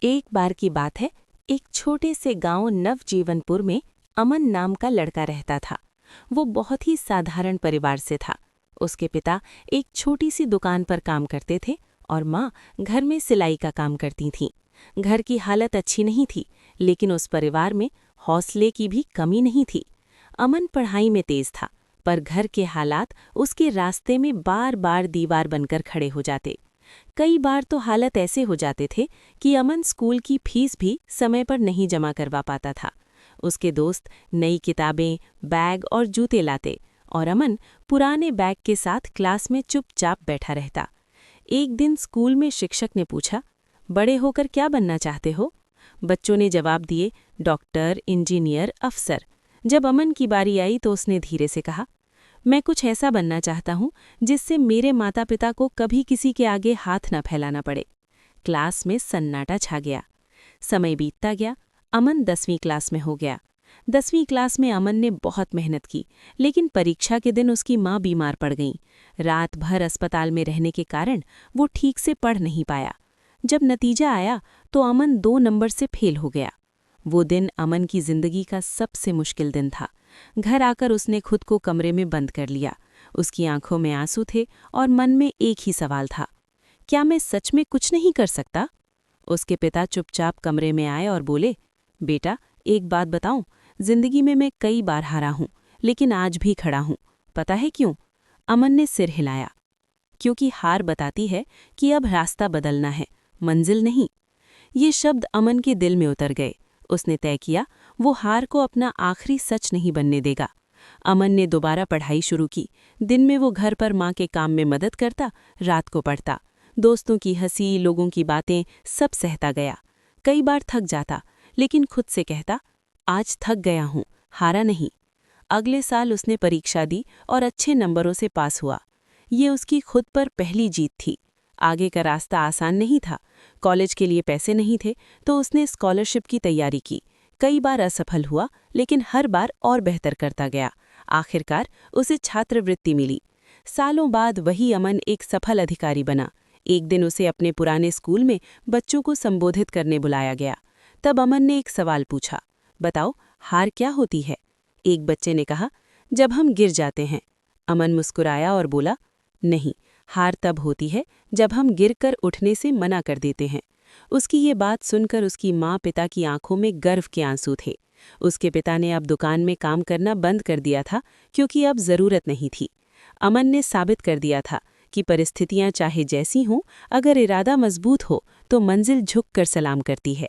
एक बार की बात है, एक छोटे से गांव नवजीवनपुर में अमन नाम का लड़का रहता था। वो बहुत ही साधारण परिवार से था। उसके पिता एक छोटी सी दुकान पर काम करते थे और माँ घर में सिलाई का काम करती थीं। घर की हालत अच्छी नहीं थी, लेकिन उस परिवार में हौसले की भी कमी नहीं थी। अमन पढ़ाई में तेज था, पर घर के हालात उसके रास्ते में बार बार दीवार बनकर खड़े हो जाते। कई बार तो हालत ऐसे हो जाते थे कि अमन स्कूल की फीस भी समय पर नहीं जमा करवा पाता था। उसके दोस्त नई किताबें, बैग और जूते लाते और अमन पुराने बैग के साथ क्लास में चुपचाप बैठा रहता। एक दिन स्कूल में शिक्षक ने पूछा, बड़े होकर क्या बनना चाहते हो? बच्चों ने जवाब दिए, डॉक्टर, इंजीनियर, अफसर। जब अमन की बारी आई तो उसने धीरे से कहा, मैं कुछ ऐसा बनना चाहता हूँ जिससे मेरे माता पिता को कभी किसी के आगे हाथ न फैलाना पड़े। क्लास में सन्नाटा छा गया। समय बीतता गया। अमन 10वीं क्लास में हो गया। 10वीं क्लास में अमन ने बहुत मेहनत की, लेकिन परीक्षा के दिन उसकी माँ बीमार पड़ गई। रात भर अस्पताल में रहने के कारण वो ठीक से पढ़ नहीं पाया। जब नतीजा आया तो अमन 2 नंबर से फेल हो गया। वो दिन अमन की जिंदगी का सबसे मुश्किल दिन था। घर आकर उसने खुद को कमरे में बंद कर लिया। उसकी आंखों में आंसू थे और मन में एक ही सवाल था, क्या मैं सच में कुछ नहीं कर सकता? उसके पिता चुपचाप कमरे में आए और बोले, बेटा, एक बात बताऊं, जिंदगी में मैं कई बार हारा हूं, लेकिन आज भी खड़ा हूं। पता है क्यों? अमन ने सिर हिलाया। क्योंकि हार बताती है कि अब रास्ता बदलना है, मंजिल नहीं। ये शब्द अमन के दिल में उतर गए। उसने तय किया, वो हार को अपना आखिरी सच नहीं बनने देगा। अमन ने दोबारा पढ़ाई शुरू की। दिन में वो घर पर माँ के काम में मदद करता, रात को पढ़ता। दोस्तों की हंसी, लोगों की बातें, सब सहता गया। कई बार थक जाता, लेकिन खुद से कहता, आज थक गया हूँ, हारा नहीं। अगले साल उसने परीक्षा दी और अच्छे नंबरों से पास हुआ। ये उसकी खुद पर पहली जीत थी। आगे का रास्ता आसान नहीं था। कॉलेज के लिए पैसे नहीं थे, तो उसने स्कॉलरशिप की तैयारी की। कई बार असफल हुआ, लेकिन हर बार और बेहतर करता गया। आखिरकार उसे छात्रवृत्ति मिली। सालों बाद वही अमन एक सफल अधिकारी बना। एक दिन उसे अपने पुराने स्कूल में बच्चों को संबोधित करने बुलाया गया। तब अमन ने एक सवाल पूछा, बताओ, हार क्या होती है? एक बच्चे ने कहा, जब हम गिर जाते हैं। अमन मुस्कुराया और बोला, नहीं, हार तब होती है जब हम गिरकर उठने से मना कर देते हैं। उसकी ये बात सुनकर उसकी माँ पिता की आंखों में गर्व के आंसू थे। उसके पिता ने अब दुकान में काम करना बंद कर दिया था, क्योंकि अब ज़रूरत नहीं थी। अमन ने साबित कर दिया था कि परिस्थितियां चाहे जैसी हों, अगर इरादा मजबूत हो तो मंजिल झुक कर सलाम करती है।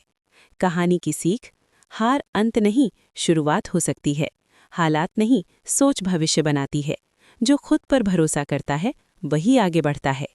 कहानी की सीख, हार अंत नहीं, शुरुआत हो सकती है। हालात नहीं, सोच भविष्य बनाती है। जो खुद पर भरोसा करता है, वही आगे बढ़ता है।